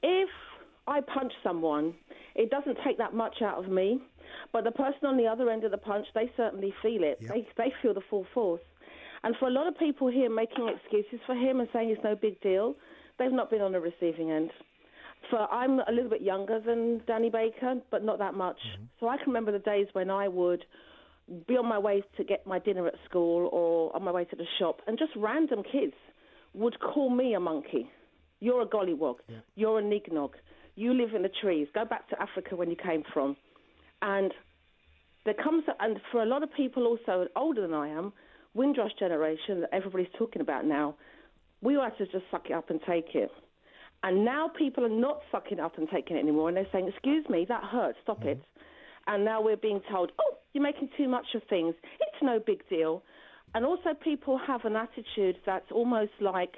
if I punch someone, it doesn't take that much out of me, but the person on the other end of the punch, they certainly feel it. Yep. They feel the full force. And for a lot of people here making excuses for him and saying it's no big deal, they've not been on the receiving end. I'm a little bit younger than Danny Baker, but not that much. Mm-hmm. So I can remember the days when I would be on my way to get my dinner at school or on my way to the shop, and just random kids would call me a monkey. You're a gollywog. Yeah. You're a nignog. You live in the trees. Go back to Africa when you came from. And and for a lot of people also older than I am, Windrush generation that everybody's talking about now, we all have to just suck it up and take it. And now people are not sucking up and taking it anymore, and they're saying, excuse me, that hurts, stop it. And now we're being told, oh, you're making too much of things. It's no big deal. And also people have an attitude that's almost like,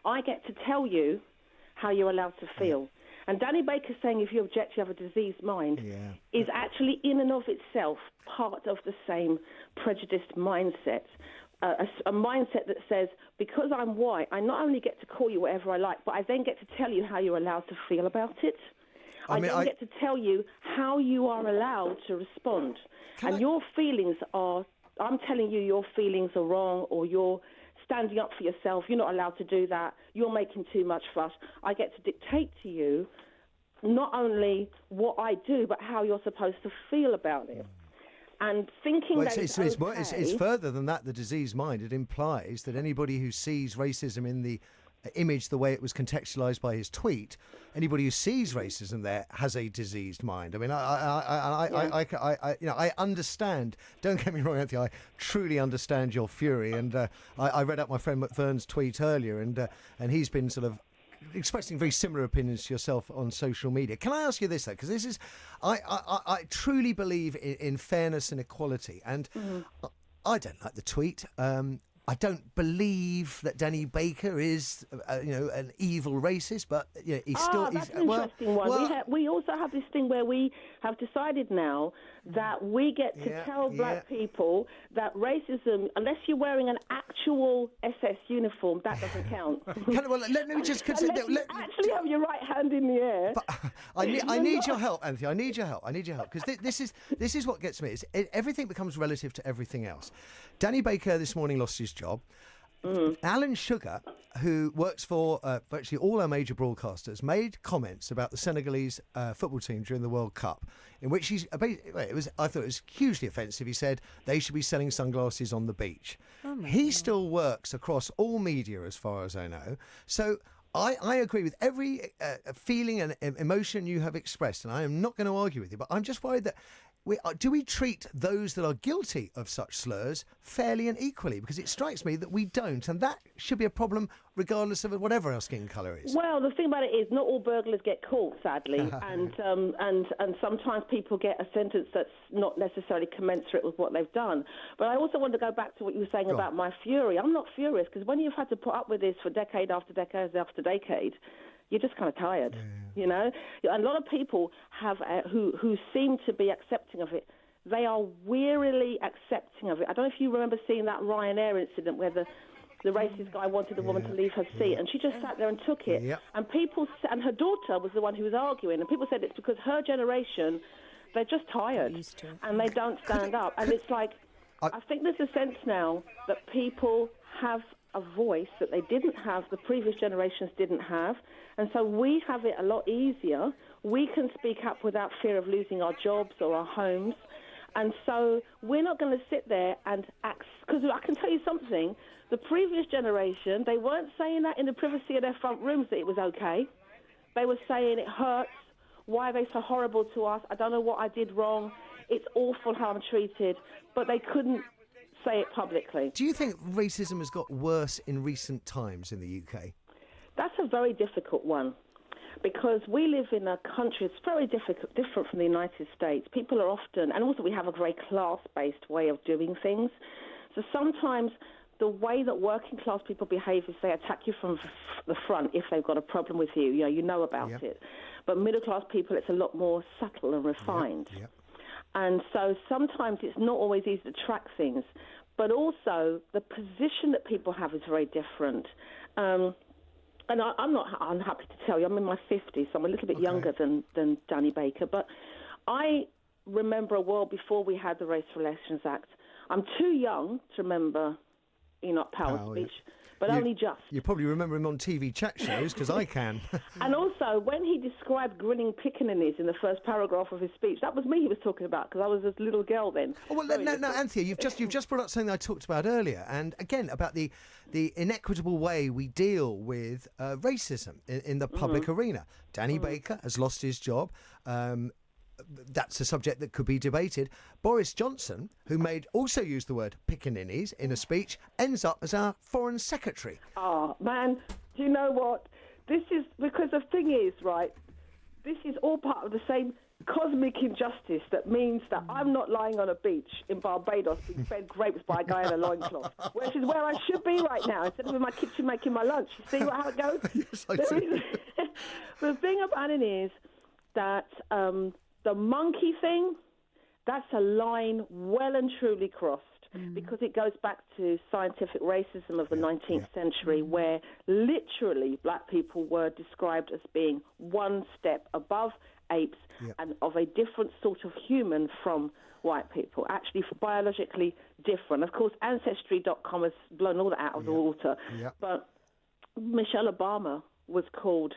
I get to tell you how you're allowed to feel. And Danny Baker saying if you object, you have a diseased mind is actually in and of itself part of the same prejudiced mindset. A mindset that says, because I'm white, I not only get to call you whatever I like, but I then get to tell you how you're allowed to feel about it. I get to tell you how you are allowed to respond. Your feelings are, I'm telling you your feelings are wrong, or you're standing up for yourself. You're not allowed to do that. You're making too much fuss. I get to dictate to you not only what I do, but how you're supposed to feel about it. And thinking it's further than that, the diseased mind. It implies that anybody who sees racism in the image the way it was contextualised by his tweet, anybody who sees racism there has a diseased mind. I mean, I understand. Don't get me wrong, Anthony. I truly understand your fury, and I read out my friend McVern's tweet earlier, and he's been sort of expressing very similar opinions to yourself on social media. Can I ask you this, though? Because this is, I truly believe in fairness and equality, and I don't like the tweet. I don't believe that Danny Baker is, an evil racist, but he's still. That's an interesting one. We also have this thing where we have decided now that we get to tell black people that racism, unless you're wearing an actual SS uniform, that doesn't count. Let me just consider. Actually have your right hand in the air. But I need your help, Anthony. I need your help because this is what gets me. Everything becomes relative to everything else. Danny Baker this morning lost his job. Alan Sugar, who works for virtually all our major broadcasters, made comments about the Senegalese football team during the World Cup, in which I thought it was hugely offensive. He said they should be selling sunglasses on the beach. He still works across all media, as far as I know. So I agree with every feeling and emotion you have expressed, and I am not going to argue with you, but I'm just worried that do we treat those that are guilty of such slurs fairly and equally? Because it strikes me that we don't, and that should be a problem regardless of whatever our skin colour is. Well, the thing about it is not all burglars get caught, sadly, and sometimes people get a sentence that's not necessarily commensurate with what they've done. But I also want to go back to what you were saying about my fury. I'm not furious, because when you've had to put up with this for decade after decade after decade, you're just kind of tired, you know? A lot of people have who seem to be accepting of it. They are wearily accepting of it. I don't know if you remember seeing that Ryanair incident where the racist guy wanted the woman to leave her seat, and she just sat there and took it. Yep. And her daughter was the one who was arguing, and people said it's because her generation, they're just tired, and they don't stand up. And it's like, I think there's a sense now that people have a voice that they didn't have, the previous generations didn't have, and so we have it a lot easier. We can speak up without fear of losing our jobs or our homes, and so we're not going to sit there and act, because I can tell you something, the previous generation, they weren't saying that in the privacy of their front rooms that it was okay. They were saying it hurts, why are they so horrible to us, I don't know what I did wrong, it's awful how I'm treated, but they couldn't say it publicly. Do you think racism has got worse in recent times in the UK? That's a very difficult one, because we live in a country that's very different from the United States. People are often, and also we have a very class-based way of doing things. So sometimes the way that working class people behave is they attack you from the front if they've got a problem with you. You know about it. But middle class people, it's a lot more subtle and refined. And so sometimes it's not always easy to track things. But also the position that people have is very different. and I'm not unhappy to tell you, I'm in my 50s, so I'm a little bit younger than Danny Baker, but I remember a world before we had the Race Relations Act. I'm too young to remember Enoch Powell's speech, but only just. You probably remember him on TV chat shows, because I can. And also, when he described grinning pickaninnies in the first paragraph of his speech, that was me he was talking about, because I was a little girl then. Oh, well, no, Anthea, you've just brought up something I talked about earlier, and again, about the inequitable way we deal with racism in the public arena. Danny Baker has lost his job. That's a subject that could be debated. Boris Johnson, who also used the word pickaninnies in a speech, ends up as our foreign secretary. Oh, man, do you know what? This is, because the thing is, right, this is all part of the same cosmic injustice that means that I'm not lying on a beach in Barbados being fed grapes by a guy in a loincloth, which is where I should be right now, instead of in my kitchen making my lunch. You see how it goes? Yes, I do. The thing about it is that the monkey thing, that's a line well and truly crossed, because it goes back to scientific racism of the 19th century, where literally black people were described as being one step above apes and of a different sort of human from white people, actually biologically different. Of course, Ancestry.com has blown all that out of the water, but Michelle Obama was called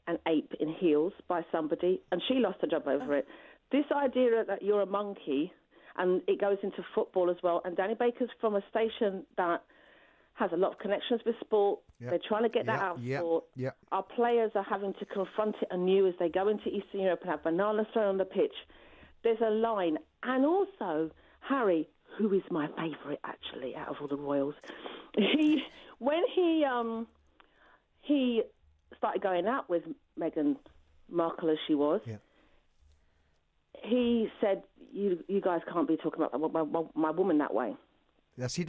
an ape in heels by somebody, and she lost her job over it. This idea that you're a monkey, and it goes into football as well, and Danny Baker's from a station that has a lot of connections with sport. They're trying to get that out of sport. Our players are having to confront it anew as they go into Eastern Europe and have bananas thrown on the pitch. There's a line. And also, Harry, who is my favourite, actually, out of all the royals, when he started going out with Meghan Markle, as she was, he said, you guys can't be talking about my woman that way. That's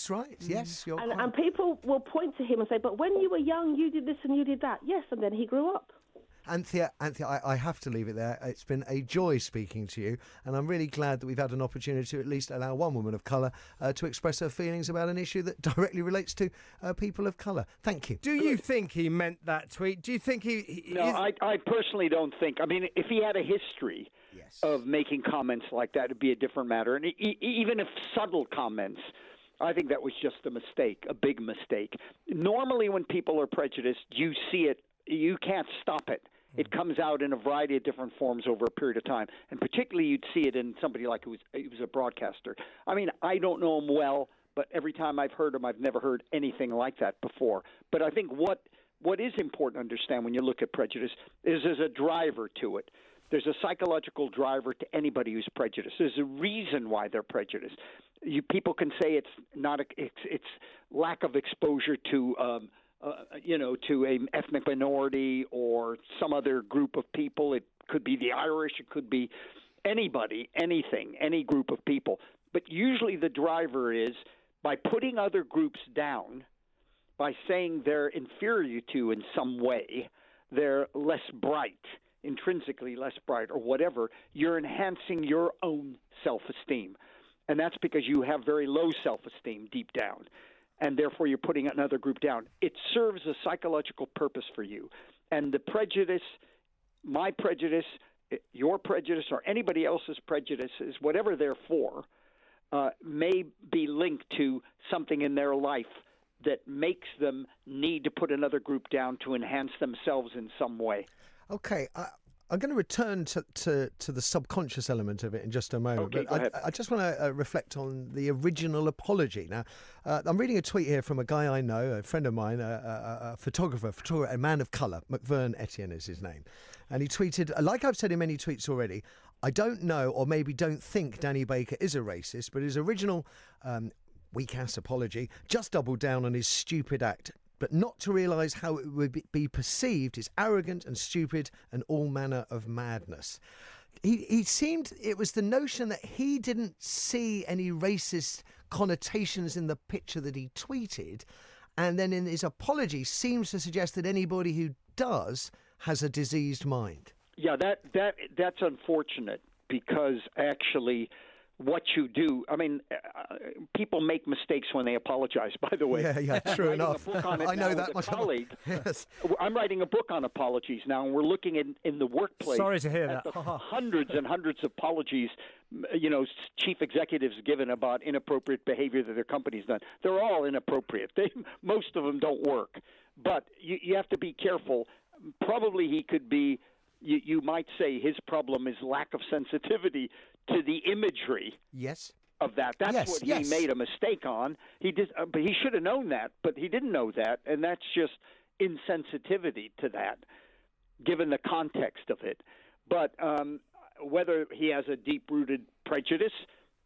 right. Yes, you're right. And people will point to him and say, but when you were young, you did this and you did that. Yes, and then he grew up. Anthea, I have to leave it there. It's been a joy speaking to you, and I'm really glad that we've had an opportunity to at least allow one woman of colour to express her feelings about an issue that directly relates to people of colour. Thank you. Do you think he meant that tweet? Do you think No, I personally don't think. I mean, if he had a history of making comments like that, it'd be a different matter. And even if subtle comments, I think that was just a mistake, a big mistake. Normally when people are prejudiced, you see it. You can't stop it. It comes out in a variety of different forms over a period of time. And particularly you'd see it in somebody like he was a broadcaster. I mean, I don't know him well, but every time I've heard him, I've never heard anything like that before. But I think what is important to understand when you look at prejudice is there's a driver to it. There's a psychological driver to anybody who's prejudiced. There's a reason why they're prejudiced. People can say it's lack of exposure to to an ethnic minority or some other group of people. It could be the Irish. It could be anybody, anything, any group of people. But usually the driver is by putting other groups down, by saying they're inferior to in some way, they're less bright, intrinsically less bright or whatever, you're enhancing your own self-esteem. And that's because you have very low self-esteem deep down. And therefore you're putting another group down. It serves a psychological purpose for you. And the prejudice, my prejudice, your prejudice, or anybody else's prejudices, whatever they're for, may be linked to something in their life that makes them need to put another group down to enhance themselves in some way. Okay, I'm going to return to the subconscious element of it in just a moment. Okay, but I just want to reflect on the original apology. Now, I'm reading a tweet here from a guy I know, a friend of mine, a photographer, a man of colour. McVern Etienne is his name. And he tweeted, like I've said in many tweets already, I don't know or maybe don't think Danny Baker is a racist, but his original weak-ass apology just doubled down on his stupid act, but not to realise how it would be perceived as arrogant and stupid and all manner of madness. He seemed, it was the notion that he didn't see any racist connotations in the picture that he tweeted, and then in his apology seems to suggest that anybody who does has a diseased mind. Yeah, that's unfortunate, because actually what you do. I mean, people make mistakes when they apologize, by the way. Yeah, true enough. I know that much. Yes. I'm writing a book on apologies now, and we're looking in the workplace. Sorry to hear that. Hundreds and hundreds of apologies, chief executives given about inappropriate behavior that their company's done. They're all inappropriate. Most of them don't work. But you have to be careful. Probably he could be, you might say his problem is lack of sensitivity to the imagery. Yes. Of that. That's what he made a mistake on. He did, but he should have known that, but he didn't know that, and that's just insensitivity to that, given the context of it. But whether he has a deep-rooted prejudice,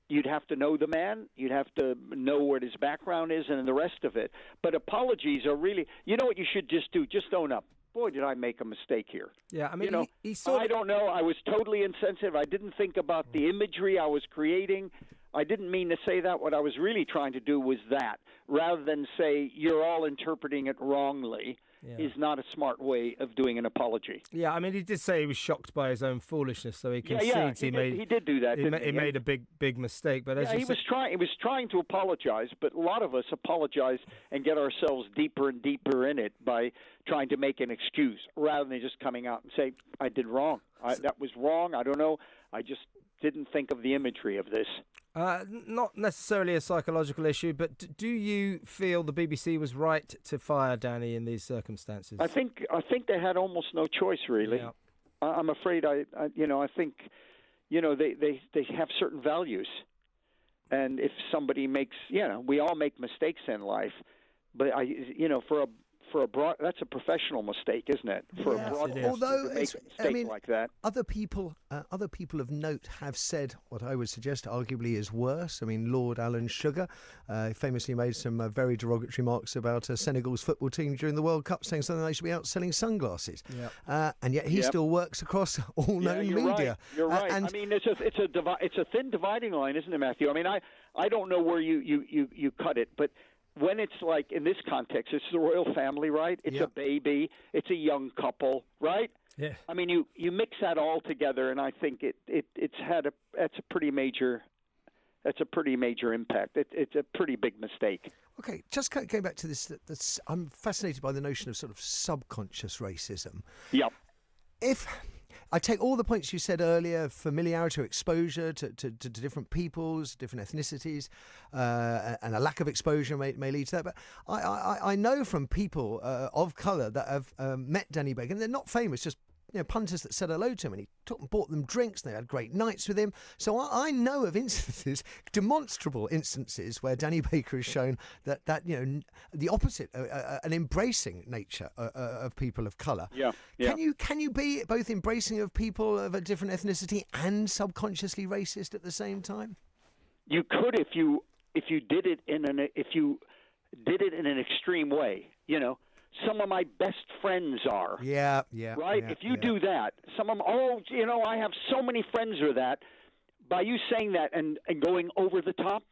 you'd have to know the man. You'd have to know what his background is and the rest of it. But apologies are really, you know what you should just do? Just own up. Boy, did I make a mistake here. Yeah, I mean, I don't know. I was totally insensitive. I didn't think about the imagery I was creating. I didn't mean to say that. What I was really trying to do was that, rather than say you're all interpreting it wrongly, is not a smart way of doing an apology. Yeah, I mean, he did say he was shocked by his own foolishness, so he concedes he did do that. He made a big mistake, but as he was trying to apologize, but a lot of us apologize and get ourselves deeper and deeper in it by trying to make an excuse rather than just coming out and say, I did wrong. That was wrong. I don't know. I just didn't think of the imagery of this. Not necessarily a psychological issue, but do you feel the BBC was right to fire Danny in these circumstances? I think they had almost no choice, really. Yeah. I'm afraid I think they have certain values, and if somebody makes, we all make mistakes in life, but for a broad, that's a professional mistake, isn't it? For a broadcaster to make a mistake like that. Other people of note have said what I would suggest arguably is worse. I mean, Lord Alan Sugar famously made some very derogatory remarks about Senegal's football team during the World Cup, saying something they should be out selling sunglasses. Yep. And yet he still works across all known media. Right. You're right. I mean, it's a thin dividing line, isn't it, Matthew? I mean, I don't know where you cut it, but when it's like in this context, it's the royal family, right? It's a baby, it's a young couple, right? Yeah. I mean, you mix that all together, and I think that's a pretty major impact. It's a pretty big mistake. Okay, just going back to this, I'm fascinated by the notion of sort of subconscious racism. Yep. If I take all the points you said earlier, familiarity or exposure to different peoples, different ethnicities, and a lack of exposure may lead to that. But I know from people of colour that have met Danny Baker, and they're not famous, just punters that said hello to him, and he took and bought them drinks, and they had great nights with him. So I know of instances, demonstrable instances, where Danny Baker has shown that the opposite, an embracing nature of people of colour. Yeah. Can you be both embracing of people of a different ethnicity and subconsciously racist at the same time? You could if you did it in an extreme way. Some of my best friends are. Yeah. Right? If you do that, some of them, I have so many friends with that. By you saying that and going over the top,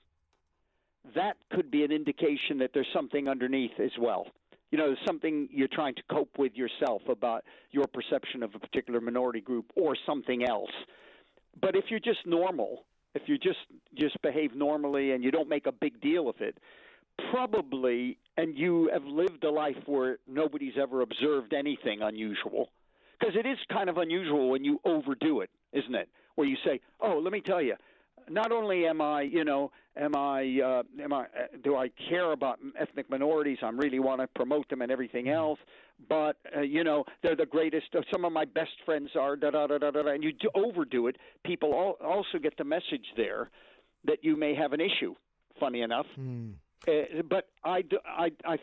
that could be an indication that there's something underneath as well. There's something you're trying to cope with yourself about your perception of a particular minority group or something else. But if you're just normal, if you just behave normally and you don't make a big deal of it, probably, and you have lived a life where nobody's ever observed anything unusual, because it is kind of unusual when you overdo it, isn't it? Where you say, "Oh, let me tell you, not only do I care about ethnic minorities, I really want to promote them and everything else, but they're the greatest. Some of my best friends are da da da da da," and you overdo it. People also get the message there that you may have an issue. Funny enough. But I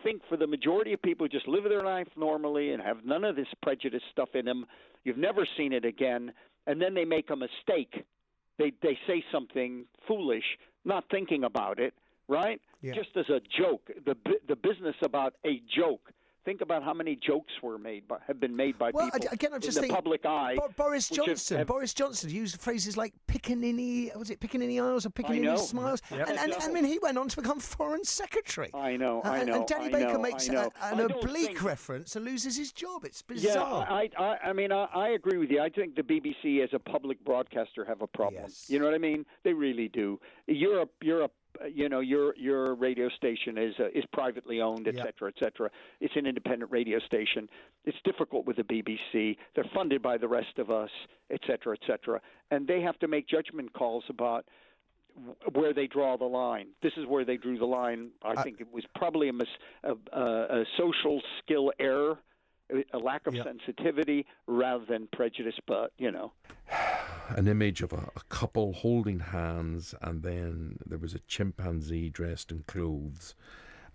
think for the majority of people who just live their life normally and have none of this prejudice stuff in them, you've never seen it again, and then they make a mistake. They say something foolish, not thinking about it, right? Yeah. Just as a joke. The business about a joke, Think about how many jokes have been made by people again, I'm just in the thinking, public eye. Boris Johnson. Boris Johnson used phrases like "pickaninny." Was it "pickaninny eyes" or "pickaninny smiles"? Yep. And I mean, he went on to become Foreign Secretary. I know. And Danny Baker makes an I oblique reference and loses his job. It's bizarre. Yeah, I agree with you. I think the BBC as a public broadcaster have a problem. Yes. You know what I mean? They really do. You're your radio station is privately owned, et cetera, et cetera. It's an independent radio station. It's difficult with the BBC. They're funded by the rest of us, et cetera, et cetera. And they have to make judgment calls about where they draw the line. This is where they drew the line. I think it was probably a social skill error, a lack of sensitivity rather than prejudice, but, An image of a couple holding hands, and then there was a chimpanzee dressed in clothes.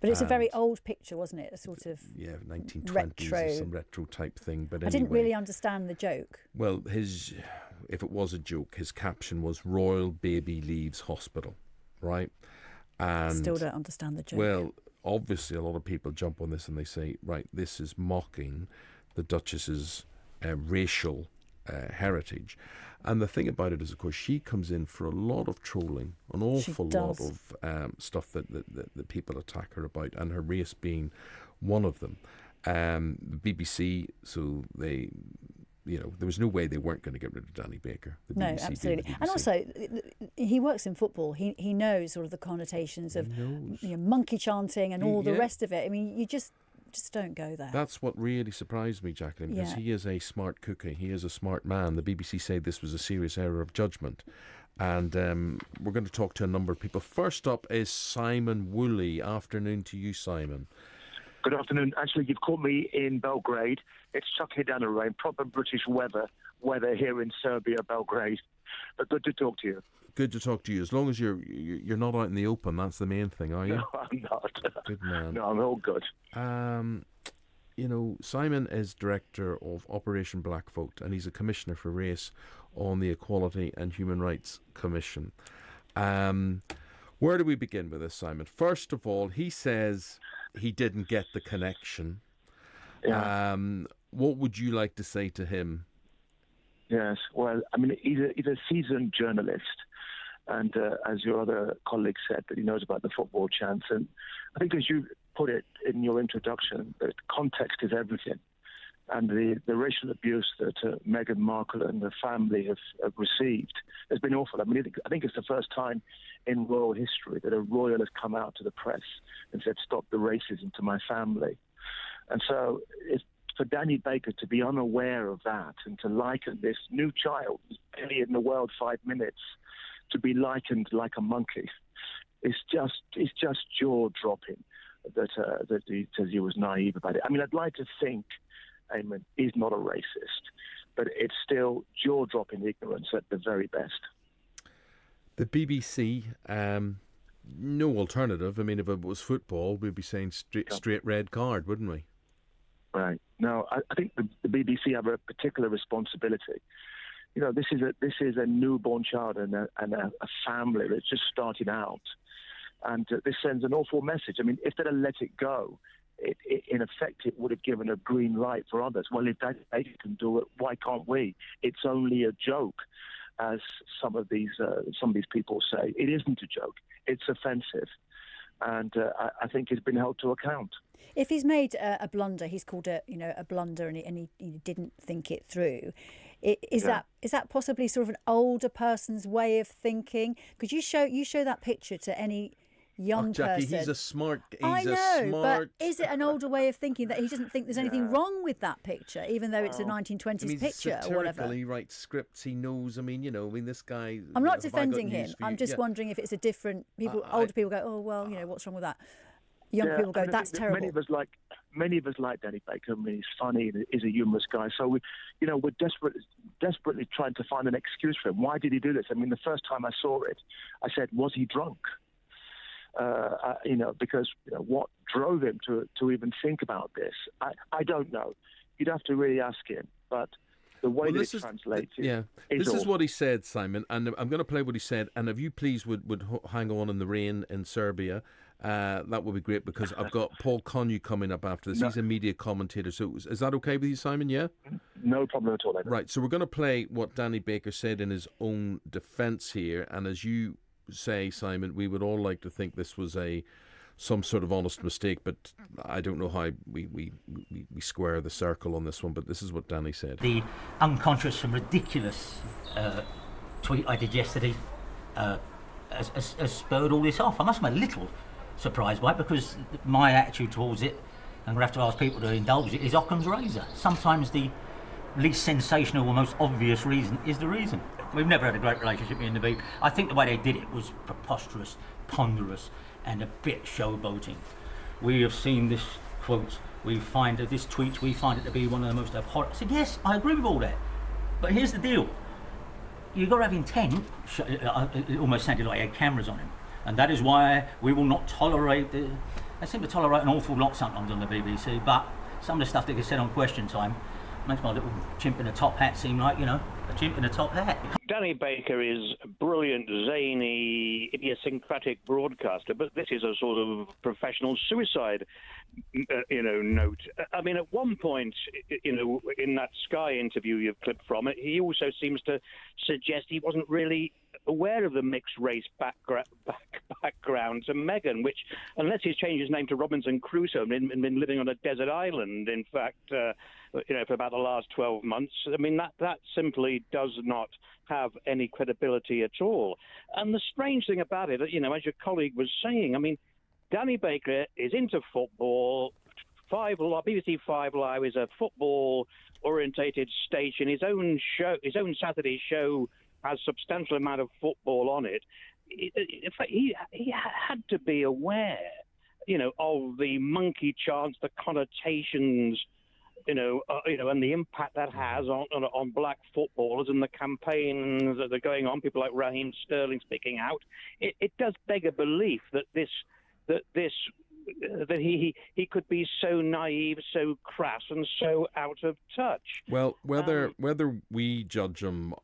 But it's a very old picture, wasn't it? A sort of 1920s retro. or some retro type thing. But I didn't really understand the joke. Well, if it was a joke, his caption was "Royal Baby Leaves Hospital," right? And Still don't understand the joke. Well, obviously, a lot of people jump on this and they say, right, this is mocking the Duchess's racial heritage. And the thing about it is, of course, she comes in for a lot of trolling, an awful lot of stuff that people attack her about, and her race being one of them. The BBC, so they, there was no way they weren't going to get rid of Danny Baker. No, absolutely. And also, he works in football. He knows sort of the connotations of monkey chanting and all the rest of it. I mean, you just don't go there. That's what really surprised me, Jacqueline, because he is a smart cookie. He is a smart man. The BBC say this was a serious error of judgment. And we're going to talk to a number of people. First up is Simon Woolley. Afternoon to you, Simon. Good afternoon. Actually, you've caught me in Belgrade. It's chucking down the rain, proper British weather here in Serbia, Belgrade. But good to talk to you. Good to talk to you. As long as you're not out in the open, that's the main thing, are you? No, I'm not. Good man. No, I'm all good. Simon is director of Operation Black Vote, and he's a commissioner for race on the Equality and Human Rights Commission. Where do we begin with this, Simon? First of all, he says he didn't get the connection. Yeah. What would you like to say to him? Yes, well, I mean, he's a seasoned journalist. And as your other colleague said, that he knows about the football chants. And I think as you put it in your introduction, that context is everything. And the racial abuse that Meghan Markle and the family have received has been awful. I mean, I think it's the first time in royal history that a royal has come out to the press and said, "Stop the racism to my family." And so it's for Danny Baker to be unaware of that and to liken this new child, who's barely in the world 5 minutes, to be likened like a monkey, it's just jaw-dropping that he says he was naive about it. I mean, I'd like to think Eamon is not a racist, but it's still jaw-dropping ignorance at the very best. The BBC, no alternative. I mean, if it was football, we'd be saying straight red card, wouldn't we? Right. No, I think the BBC have a particular responsibility. This is a newborn child and a family that's just starting out, and this sends an awful message. I mean, if they'd have let it go, in effect, it would have given a green light for others. Well, if they can do it, why can't we? It's only a joke, as some of these people say. It isn't a joke. It's offensive, and I think he's been held to account. If he's made a blunder, he's called a blunder, and he didn't think it through. Is that possibly sort of an older person's way of thinking? Could you show that picture to any young Jackie, person? he's a smart. I know, but is it an older way of thinking that he doesn't think there's anything wrong with that picture, even though it's a 1920s picture or whatever? He writes scripts. He knows. I mean, this guy. I'm not defending him. I'm just wondering if it's a different. Older people go, oh well, what's wrong with that? Young people go, that's terrible. Many of us like Danny Baker. I mean, he's funny. He's a humorous guy. So we're desperately trying to find an excuse for him. Why did he do this? I mean, the first time I saw it, I said, was he drunk? Because what drove him to even think about this? I don't know. You'd have to really ask him. But the way that it translates, this is what he said, Simon, and I'm going to play what he said. And if you please would hang on in the rain in Serbia. that would be great, because I've got Paul Connew coming up after this. He's a media commentator. So is that okay with you, Simon? Yeah? No problem at all. Right, so we're going to play what Danny Baker said in his own defence here. And as you say, Simon, we would all like to think this was some sort of honest mistake, but I don't know how we square the circle on this one, but this is what Danny said. The unconscious and ridiculous tweet I did yesterday has spurred all this off. I must have been a little surprised by it, because my attitude towards it, and we'll have to ask people to indulge it, is Occam's razor. Sometimes the least sensational or most obvious reason is the reason. We've never had a great relationship, me and the Beeb. I think the way they did it was preposterous, ponderous, and a bit showboating. We have seen this quote, this tweet, we find it to be one of the most abhorrent. I said, yes, I agree with all that. But here's the deal. You've got to have intent. It almost sounded like he had cameras on him. And that is why we will not tolerate they seem to tolerate an awful lot sometimes on the BBC, but some of the stuff that gets said on Question Time makes my little chimp in a top hat seem like, a chimp in a top hat. Danny Baker is a brilliant, zany, idiosyncratic broadcaster, but this is a sort of professional suicide, note. I mean, at one point, in that Sky interview you've clipped from it, he also seems to suggest he wasn't really aware of the mixed race background to Meghan, which, unless he's changed his name to Robinson Crusoe and been living on a desert island, in fact, for about the last 12 months, I mean, that simply does not have any credibility at all. And the strange thing about it, as your colleague was saying, I mean, Danny Baker is into football. BBC 5 Live is a football-orientated station. His own Saturday show has a substantial amount of football on it. In fact, he had to be aware, of the monkey chants, the connotations, and the impact that has on black footballers and the campaigns that are going on. People like Raheem Sterling speaking out. It does beg a belief that he could be so naive, so crass, and so out of touch. Well, whether we judge him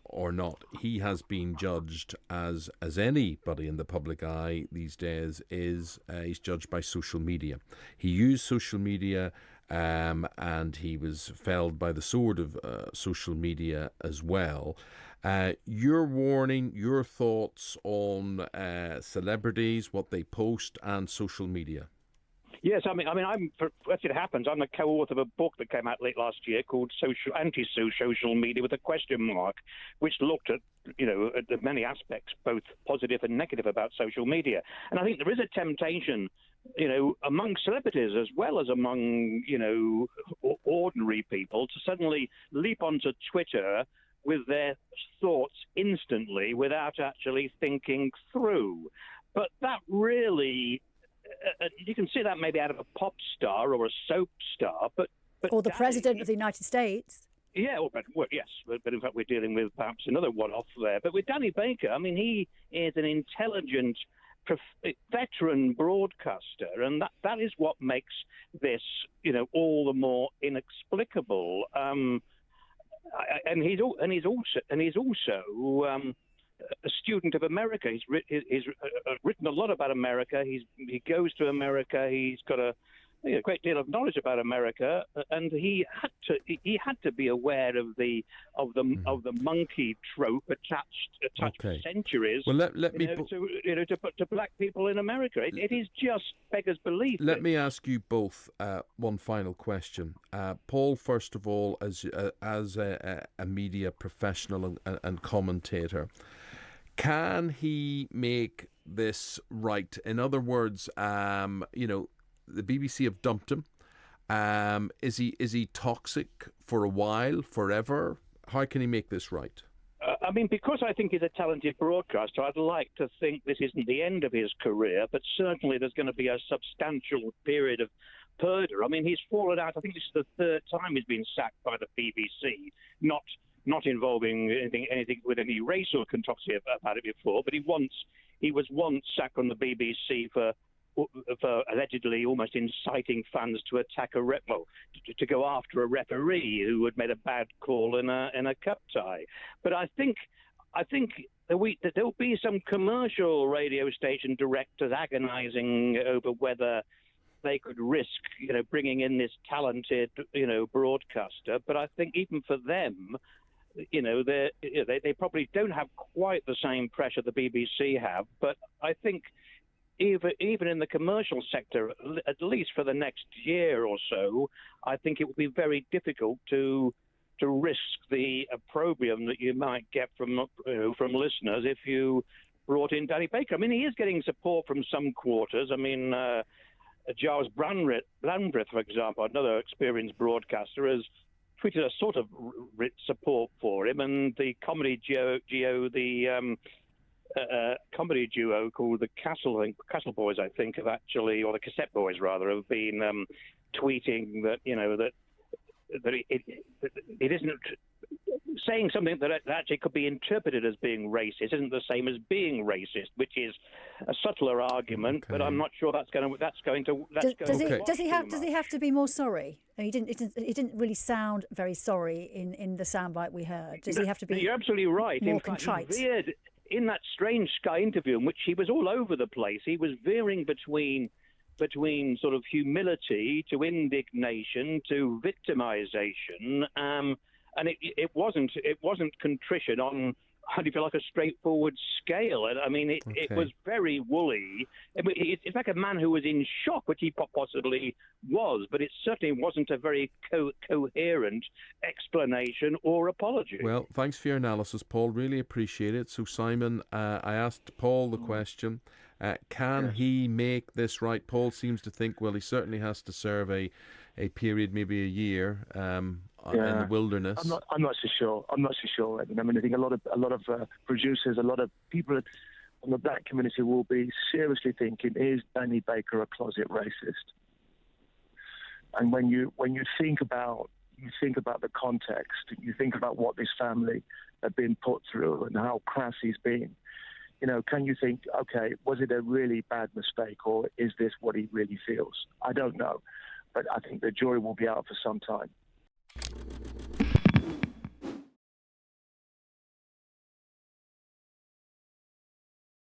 or not, he has been judged as anybody in the public eye these days is. He's judged by social media. He used social media, and he was felled by the sword of social media as well. Your warning, your thoughts on celebrities, what they post, and social media. Yes, I mean, as it happens, I'm the co-author of a book that came out late last year called Anti-Social Media with a question mark, which looked at, at many aspects, both positive and negative, about social media. And I think there is a temptation, among celebrities as well as among, ordinary people, to suddenly leap onto Twitter with their thoughts instantly without actually thinking through. But that really... you can see that maybe out of a pop star or a soap star, but or the President of the United States. Yeah, yes, but in fact we're dealing with perhaps another one-off there. But with Danny Baker, I mean, he is an intelligent, veteran broadcaster, and that is what makes this, all the more inexplicable. And he's also a student of America. He's written a lot about America. He goes to America. He's got a great deal of knowledge about America, and he had to be aware of the monkey trope attached for centuries. Well, let me to black people in America. It is just beggars belief. Let me ask you both one final question, Paul. First of all, as a media professional and commentator, can he make this right? In other words, the BBC have dumped him. Is he toxic for a while, forever? How can he make this right? I mean, because I think he's a talented broadcaster, I'd like to think this isn't the end of his career, but certainly there's going to be a substantial period of purdah. I mean, he's fallen out. I think this is the third time he's been sacked by the BBC, not involving anything with any race or controversy about it before, but he was once sacked from the BBC for allegedly almost inciting fans to attack to go after a referee who had made a bad call in a cup tie. But I think there'll be some commercial radio station directors agonising over whether they could risk, bringing in this talented, broadcaster. But I think even for them, they probably don't have quite the same pressure the BBC have. But I think even in the commercial sector, at least for the next year or so, I think it would be very difficult to risk the opprobrium that you might get from listeners if you brought in Danny Baker. I mean, he is getting support from some quarters. I mean, Giles Brandreth, for example, another experienced broadcaster, has tweeted a sort of support for him, and the comedy comedy duo called the Castle Boys, I think, have actually, or the Cassette Boys rather, have been tweeting that that it isn't saying something that actually could be interpreted as being racist isn't the same as being racist, which is a subtler argument. Okay. But I'm not sure does he have to be more sorry? He didn't really sound very sorry in the soundbite we heard. Does he have to be? You're absolutely right. More in fact, contrite. He veered in that strange Sky interview in which he was all over the place. He was veering between sort of humility to indignation to victimization, and it wasn't contrition on, how do you feel, like a straightforward scale. I mean, it was very Woolley. It's like a man who was in shock, which he possibly was, but it certainly wasn't a very coherent explanation or apology. Well, thanks for your analysis, Paul. Really appreciate it. So, Simon, I asked Paul the question. Can he make this right? Paul seems to think, well, he certainly has to serve a period, maybe a year, in the wilderness. I'm not so sure. I mean, I think a lot of producers, a lot of people on the black community will be seriously thinking, is Danny Baker a closet racist? And when you think about the context, you think about what this family have been put through and how crass he's been. Can you think, okay, was it a really bad mistake, or is this what he really feels? I don't know. But I think the jury will be out for some time.